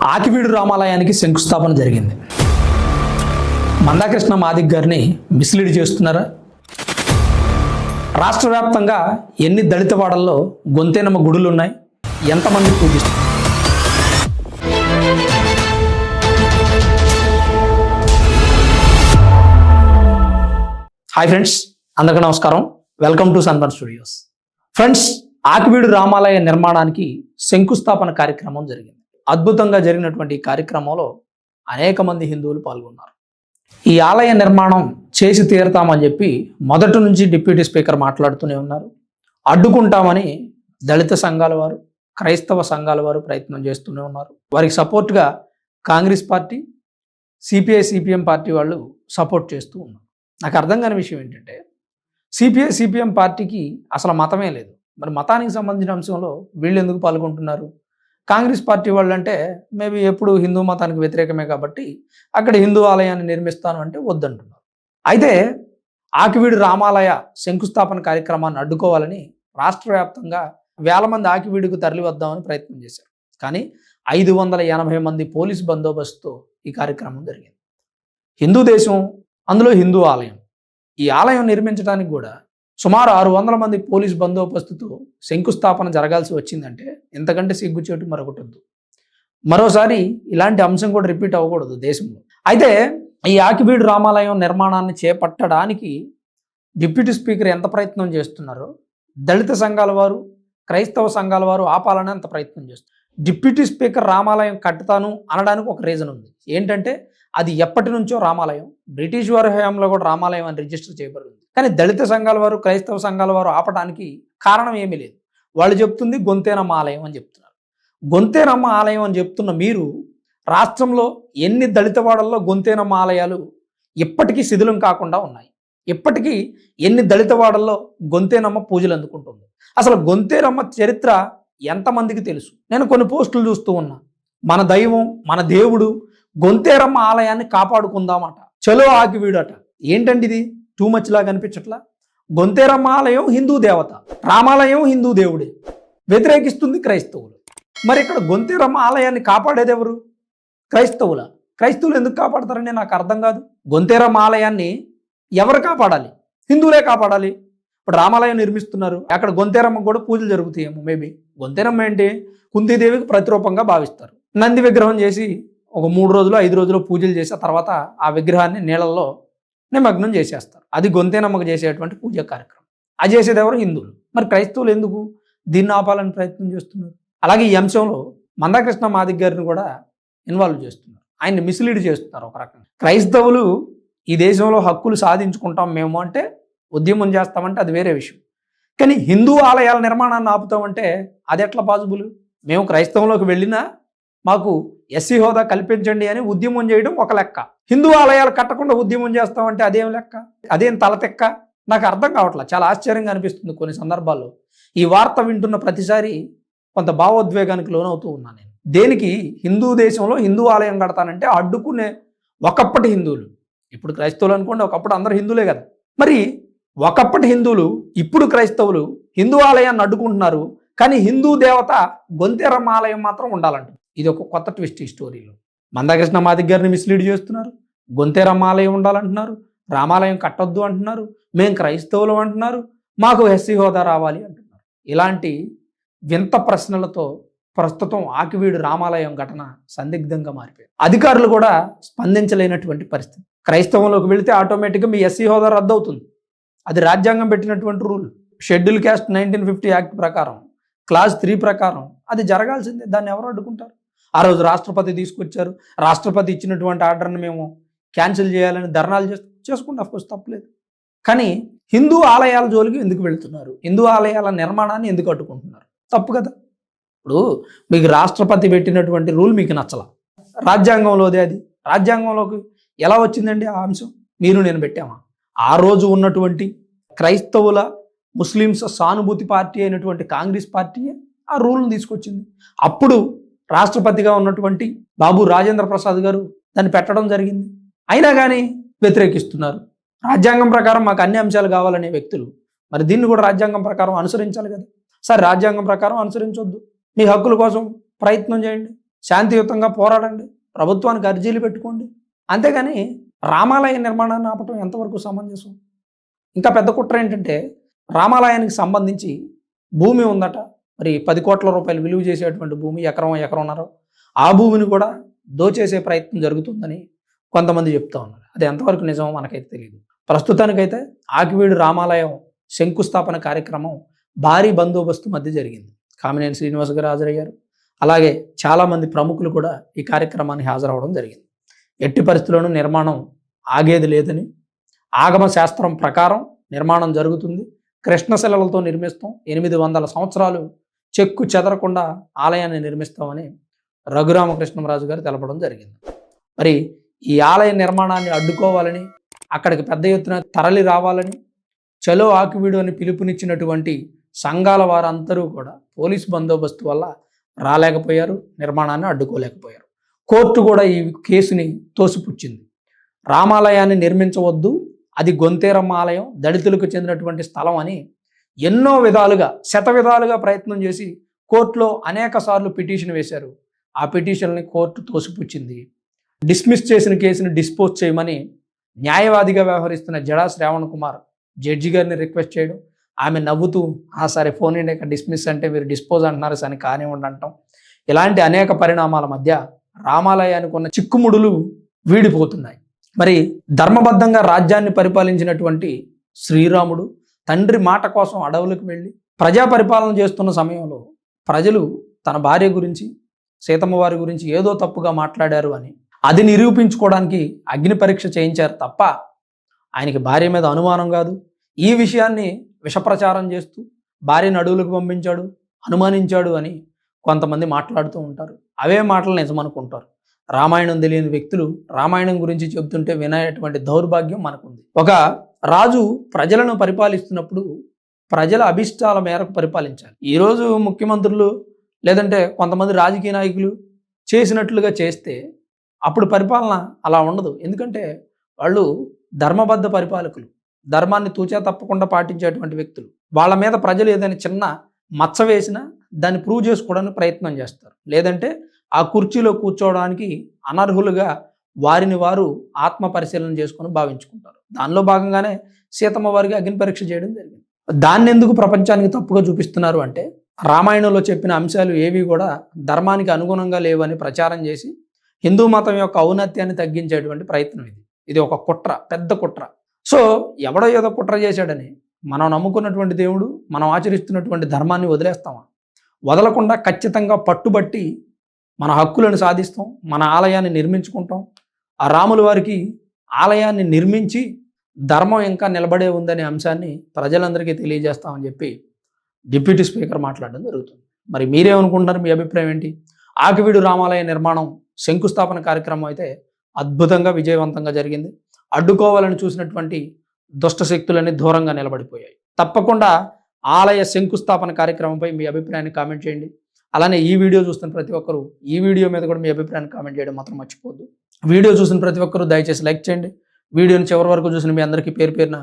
ఆకివీడు రామాలయానికి శంకుస్థాపన జరిగింది. మందాకృష్ణ మాదిక్ గారిని మిస్లీడ్ చేస్తున్నారా? రాష్ట్ర వ్యాప్తంగా ఎన్ని దళిత వాడల్లో గొంతేనమ్మ గుడులు ఉన్నాయి? ఎంతమంది పూజిస్తారు? హాయ్ ఫ్రెండ్స్, అందరికీ నమస్కారం. Welcome to Sunburn Studios. Friends, Akividu రామాలయ నిర్మాణానికి శంకుస్థాపన కార్యక్రమం జరిగింది. అద్భుతంగా జరిగినటువంటి ఈ కార్యక్రమంలో అనేక మంది హిందువులు పాల్గొన్నారు. ఈ ఆలయ నిర్మాణం చేసి తీరుతామని చెప్పి మొదటి నుంచి డిప్యూటీ స్పీకర్ మాట్లాడుతూనే ఉన్నారు. అడ్డుకుంటామని దళిత సంఘాల వారు, క్రైస్తవ సంఘాల వారు ప్రయత్నం చేస్తూనే ఉన్నారు. వారికి సపోర్ట్గా Congress party, CPI CPM party వాళ్ళు సపోర్ట్ చేస్తూ ఉన్నారు. నాకు అర్థం కాని విషయం ఏంటంటే, సిపిఐ సిపిఎం పార్టీకి అసలు మతమే లేదు. మరి మతానికి సంబంధించిన అంశంలో వీళ్ళు ఎందుకు పాల్గొంటున్నారు? కాంగ్రెస్ పార్టీ వాళ్ళు అంటే మేబీ ఎప్పుడు హిందూ మతానికి వ్యతిరేకమే కాబట్టి అక్కడ హిందూ ఆలయాన్ని నిర్మిస్తాను అంటే వద్దంటున్నారు. అయితే ఆకివీడు రామాలయ శంకుస్థాపన కార్యక్రమాన్ని అడ్డుకోవాలని రాష్ట్ర వ్యాప్తంగా వేల మంది ఆకివీడుకు తరలి వద్దామని ప్రయత్నం చేశారు. కానీ 580 మంది పోలీసు బందోబస్తుతో ఈ కార్యక్రమం జరిగింది. హిందూ దేశం, అందులో హిందూ ఆలయం. ఈ ఆలయం నిర్మించడానికి కూడా సుమారు 600 మంది పోలీస్ బందోబస్తుతో శంకుస్థాపన జరగాల్సి వచ్చిందంటే ఇంతకంటే సిగ్గుచేటు మరొకటి వద్దు. మరోసారి ఇలాంటి అంశం కూడా రిపీట్ అవ్వకూడదు దేశంలో. అయితే ఈ ఆకివీడు రామాలయం నిర్మాణాన్ని చేపట్టడానికి డిప్యూటీ స్పీకర్ ఎంత ప్రయత్నం చేస్తున్నారో, దళిత సంఘాల వారు, క్రైస్తవ సంఘాల వారు ఆపాలని అంత ప్రయత్నం చేస్తున్నారు. డిప్యూటీ స్పీకర్ రామాలయం కట్టుతాను అనడానికి ఒక రీజన్ ఉంది. ఏంటంటే అది ఎప్పటి నుంచో రామాలయం, బ్రిటిష్ వారి హయాంలో కూడా రామాలయం అని రిజిస్టర్ చేయబడింది. కానీ దళిత సంఘాల వారు, క్రైస్తవ సంఘాల వారు ఆపడానికి కారణం ఏమీ లేదు. వాళ్ళు చెప్తుంది గొంతేనమ్మ ఆలయం అని చెప్తున్నారు. గొంతేనమ్మ ఆలయం అని చెప్తున్న మీరు రాష్ట్రంలో ఎన్ని దళిత వాడల్లో గొంతేనమ్మ ఆలయాలు ఇప్పటికీ శిథిలం కాకుండా ఉన్నాయి? ఇప్పటికీ ఎన్ని దళిత వాడల్లో గొంతేనమ్మ పూజలు అందుకుంటుంది? అసలు గొంతేనమ్మ చరిత్ర ఎంతమందికి తెలుసు? నేను కొన్ని పోస్టులు చూస్తూ ఉన్నా. మన దైవం, మన దేవుడు గొంతేరమ్మ ఆలయాన్ని కాపాడుకుందామట, చలో ఆకివీడు అట. ఏంటండి ఇది? టూ మచ్ లాగా అనిపించట్లా? గొంతేరమ్మ ఆలయం హిందూ దేవత, రామాలయం హిందూ దేవుడే, వ్యతిరేకిస్తుంది క్రైస్తవులు. మరి ఇక్కడ గొంతేరమ్మ ఆలయాన్ని కాపాడేది ఎవరు? క్రైస్తవుల. క్రైస్తవులు ఎందుకు కాపాడతారని నాకు అర్థం కాదు. గొంతేరమ్మ ఆలయాన్ని ఎవరు కాపాడాలి? హిందువులే కాపాడాలి. ఇప్పుడు రామాలయం నిర్మిస్తున్నారు, అక్కడ గొంతేరమ్మకు కూడా పూజలు జరుగుతాయేమో. మేబీ గొంతేరమ్మ ఏంటి? కుంతీదేవికి ప్రతిరూపంగా భావిస్తారు. నంది విగ్రహం చేసి ఒక 3 రోజులు 5 రోజులు పూజలు చేసి ఆ తర్వాత ఆ విగ్రహాన్ని నీళ్ళల్లో నిమగ్నం చేసేస్తారు. అది గొంతేనమ్మకు చేసేటువంటి పూజా కార్యక్రమం. అది చేసేది ఎవరు? హిందువులు. మరి క్రైస్తవులు ఎందుకు దీన్ని ఆపాలని ప్రయత్నం చేస్తున్నారు? అలాగే ఈ అంశంలో మందాకృష్ణ మాదిక్ గారిని కూడా ఇన్వాల్వ్ చేస్తున్నారు. ఆయన్ని మిస్లీడ్ చేస్తున్నారు ఒక రకంగా. క్రైస్తవులు ఈ దేశంలో హక్కులు సాధించుకుంటాం మేము అంటే, ఉద్యమం చేస్తామంటే అది వేరే విషయం. కానీ హిందూ ఆలయాల నిర్మాణాన్ని ఆపుతామంటే అది ఎట్లా పాసిబుల్? మేము క్రైస్తవంలోకి వెళ్ళినా మాకు ఎస్సీ హోదా కల్పించండి అని ఉద్యమం చేయడం ఒక లెక్క. హిందూ ఆలయాలు కట్టకుండా ఉద్యమం చేస్తామంటే అదేం లెక్క? అదేం తలతెక్క? నాకు అర్థం కావట్లేదు. చాలా ఆశ్చర్యంగా అనిపిస్తుంది కొన్ని సందర్భాల్లో. ఈ వార్త వింటున్న ప్రతిసారి కొంత భావోద్వేగానికి లోనవుతూ ఉన్నాను నేను. దేనికి? హిందూ దేశంలో హిందూ ఆలయం కడతానంటే అడ్డుకునే ఒకప్పటి హిందువులు. ఇప్పుడు క్రైస్తవులు అనుకోండి, ఒకప్పుడు అందరూ హిందువులే కదా. మరి ఒకప్పటి హిందువులు, ఇప్పుడు క్రైస్తవులు హిందూ ఆలయాన్ని అడ్డుకుంటున్నారు. కానీ హిందూ దేవత గొంతేరమ్మ ఆలయం మాత్రం ఉండాలంట. ఇది ఒక కొత్త ట్విస్ట్ ఈ స్టోరీలో. మందాకృష్ణ మాదిక్ గారిని మిస్లీడ్ చేస్తున్నారు. గొంతేరమ్మ ఆలయం ఉండాలంటున్నారు, రామాలయం కట్టొద్దు అంటున్నారు, మేము క్రైస్తవులు అంటున్నారు, మాకు ఎస్సీ హోదా రావాలి అంటున్నారు. ఇలాంటి వింత ప్రశ్నలతో ప్రస్తుతం ఆకివీడు రామాలయం ఘటన సందిగ్ధంగా మారిపోయింది. అధికారులు కూడా స్పందించలేనటువంటి పరిస్థితి. క్రైస్తవంలోకి వెళితే ఆటోమేటిక్గా మీ ఎస్సీ హోదా రద్దు అవుతుంది. అది రాజ్యాంగం పెట్టినటువంటి రూల్. షెడ్యూల్ క్యాస్ట్ 1950 యాక్ట్ ప్రకారం, క్లాస్ 3 ప్రకారం అది జరగాల్సిందే. దాన్ని ఎవరు అడ్డుకుంటారు? ఆ రోజు రాష్ట్రపతి తీసుకొచ్చారు. రాష్ట్రపతి ఇచ్చినటువంటి ఆర్డర్ని మేము క్యాన్సిల్ చేయాలని ధర్నాలు చేసుకుంటే అఫ్కోర్స్ తప్పలేదు. కానీ హిందూ ఆలయాల జోలికి ఎందుకు వెళుతున్నారు? హిందూ ఆలయాల నిర్మాణాన్ని ఎందుకు అడ్డుకుంటున్నారు? తప్పు కదా. ఇప్పుడు మీకు రాష్ట్రపతి పెట్టినటువంటి రూల్ మీకు నచ్చల, రాజ్యాంగంలోదే అది. రాజ్యాంగంలోకి ఎలా వచ్చిందండి ఆ అంశం? మీరు నేను పెట్టామా? ఆ రోజు ఉన్నటువంటి క్రైస్తవుల, ముస్లిమ్స్ సానుభూతి పార్టీ అయినటువంటి కాంగ్రెస్ పార్టీయే ఆ రూల్ని తీసుకొచ్చింది. అప్పుడు రాష్ట్రపతిగా ఉన్నటువంటి బాబు రాజేంద్ర ప్రసాద్ గారు దాన్ని పెట్టడం జరిగింది. అయినా కానీ వ్యతిరేకిస్తున్నారు. రాజ్యాంగం ప్రకారం మాకు అన్ని అంశాలు కావాలనే వ్యక్తులు మరి దీన్ని కూడా రాజ్యాంగం ప్రకారం అనుసరించాలి కదా. సరే, రాజ్యాంగం ప్రకారం అనుసరించొద్దు, మీ హక్కుల కోసం ప్రయత్నం చేయండి, శాంతియుతంగా పోరాడండి, ప్రభుత్వానికి అర్జీలు పెట్టుకోండి. అంతేగాని రామాలయ నిర్మాణాన్ని ఆపటం ఎంతవరకు సమంజసం? ఇంకా పెద్ద కుట్ర ఏంటంటే, రామాలయానికి సంబంధించి భూమి ఉందట, మరి 10 కోట్ల రూపాయలు విలువ చేసేటువంటి భూమి, ఎకరంన్నర, ఆ భూమిని కూడా దోచేసే ప్రయత్నం జరుగుతుందని కొంతమంది చెప్తా ఉన్నారు. అది ఎంతవరకు నిజమో మనకైతే తెలియదు. ప్రస్తుతానికైతే ఆకివీడు రామాలయం శంకుస్థాపన కార్యక్రమం భారీ బందోబస్తు మధ్య జరిగింది. కామినేని శ్రీనివాస్ గారు హాజరయ్యారు. అలాగే చాలామంది ప్రముఖులు కూడా ఈ కార్యక్రమానికి హాజరవడం జరిగింది. ఎట్టి పరిస్థితుల్లోనూ నిర్మాణం ఆగేది లేదని, ఆగమ శాస్త్రం ప్రకారం నిర్మాణం జరుగుతుంది. కృష్ణశిలలతో నిర్మిస్తాం, 800 సంవత్సరాలు చెక్కు చెదరకుండా ఆలయాన్ని నిర్మిస్తామని రఘురామకృష్ణరాజు గారు తెలపడం జరిగింది. మరి ఈ ఆలయ నిర్మాణాన్ని అడ్డుకోవాలని, అక్కడికి పెద్ద ఎత్తున తరలి రావాలని చలో ఆకివీడు అని పిలుపునిచ్చినటువంటి సంఘాల వారందరూ కూడా పోలీసు బందోబస్తు వల్ల రాలేకపోయారు, నిర్మాణాన్ని అడ్డుకోలేకపోయారు. కోర్టు కూడా ఈ కేసుని తోసిపుచ్చింది. రామాలయాన్ని నిర్మించవద్దు, అది గొంతేరమ్మ ఆలయం, దళితులకు చెందినటువంటి స్థలం అని ఎన్నో విధాలుగా, శతవిధాలుగా ప్రయత్నం చేసి కోర్టులో అనేక సార్లు పిటిషన్ వేశారు. ఆ పిటిషన్ని కోర్టు తోసిపుచ్చింది. డిస్మిస్ చేసిన కేసుని డిస్పోజ్ చేయమని న్యాయవాదిగా వ్యవహరిస్తున్న జడా శ్రావణ్ కుమార్ జడ్జి గారిని రిక్వెస్ట్ చేయడం, ఆమె నవ్వుతూ సరే ఫోన్ ఇండియా డిస్మిస్ అంటే మీరు డిస్పోజ్ అంటున్నారు సరే కానివ్వండి అంటాం. ఇలాంటి అనేక పరిణామాల మధ్య రామాలయానికి ఉన్న చిక్కుముడులు వీడిపోతున్నాయి. మరి ధర్మబద్ధంగా రాజ్యాన్ని పరిపాలించినటువంటి శ్రీరాముడు తండ్రి మాట కోసం అడవులకు వెళ్ళి ప్రజా పరిపాలన చేస్తున్న సమయంలో ప్రజలు తన భార్య గురించి, సీతమ్మ వారి గురించి ఏదో తప్పుగా మాట్లాడారు అని అది నిరూపించుకోవడానికి అగ్ని పరీక్ష చేయించారు తప్ప ఆయనకి భార్య మీద అనుమానం కాదు. ఈ విషయాన్ని విషప్రచారం చేస్తూ భార్యను అడవులకు పంపించాడు, అనుమానించాడు అని కొంతమంది మాట్లాడుతూ ఉంటారు. అవే మాటలు నిజమనుకుంటారు. రామాయణం తెలియని వ్యక్తులు రామాయణం గురించి చెబుతుంటే వినేటువంటి దౌర్భాగ్యం మనకుంది. ఒక రాజు ప్రజలను పరిపాలిస్తున్నప్పుడు ప్రజల అభిష్టాల మేరకు పరిపాలించాలి. ఈరోజు ముఖ్యమంత్రులు లేదంటే కొంతమంది రాజకీయ నాయకులు చేసినట్లుగా చేస్తే అప్పుడు పరిపాలన అలా ఉండదు. ఎందుకంటే వాళ్ళు ధర్మబద్ధ పరిపాలకులు, ధర్మాన్ని తూచా తప్పకుండా పాటించేటువంటి వ్యక్తులు. వాళ్ళ మీద ప్రజలు ఏదైనా చిన్న మచ్చ వేసినా దాన్ని ప్రూవ్ చేసుకోవడానికి ప్రయత్నం చేస్తారు. లేదంటే ఆ కుర్చీలో కూర్చోవడానికి అనర్హులుగా వారిని వారు ఆత్మ పరిశీలన చేసుకొని భావించుకుంటారు. దానిలో భాగంగానే సీతమ్మ వారికి అగ్ని పరీక్ష చేయడం జరిగింది. దాన్ని ఎందుకు ప్రపంచానికి తప్పుగా చూపిస్తున్నారు అంటే, రామాయణంలో చెప్పిన అంశాలు ఏవి కూడా ధర్మానికి అనుగుణంగా లేవని ప్రచారం చేసి హిందూ మతం యొక్క ఔన్నత్యాన్ని తగ్గించేటువంటి ప్రయత్నం ఇది. ఇది ఒక కుట్ర, పెద్ద కుట్ర. సో ఎవడో ఏదో కుట్ర చేశాడని మనం నమ్ముకున్నటువంటి దేవుడు, మనం ఆచరిస్తున్నటువంటి ధర్మాన్ని వదిలేస్తామా? వదలకుండా ఖచ్చితంగా పట్టుబట్టి మన హక్కులను సాధిస్తాం, మన ఆలయాన్ని నిర్మించుకుంటాం. ఆ రాముల వారికి ఆలయాన్ని నిర్మించి ధర్మం ఇంకా నిలబడే ఉందనే అంశాన్ని ప్రజలందరికీ తెలియజేస్తామని చెప్పి డిప్యూటీ స్పీకర్ మాట్లాడడం జరుగుతుంది. మరి మీరేమనుకుంటున్నారు? మీ అభిప్రాయం ఏంటి? ఆకివీడు రామాలయ నిర్మాణం శంకుస్థాపన కార్యక్రమం అయితే అద్భుతంగా విజయవంతంగా జరిగింది. అడ్డుకోవాలని చూసినటువంటి దుష్ట శక్తులన్నీ దూరంగా నిలబడిపోయాయి. తప్పకుండా ఆలయ శంకుస్థాపన కార్యక్రమంపై మీ అభిప్రాయాన్ని కామెంట్ చేయండి. అలానే ఈ వీడియో చూస్తున్న ప్రతి ఒక్కరూ ఈ వీడియో మీద కూడా మీ అభిప్రాయాన్ని కామెంట్ చేయడం మాత్రం మర్చిపోవద్దు. వీడియో చూసిన ప్రతి ఒక్కరూ దయచేసి లైక్ చేయండి. వీడియోని చివరి వరకు చూసిన మీ అందరికీ పేరు పేరున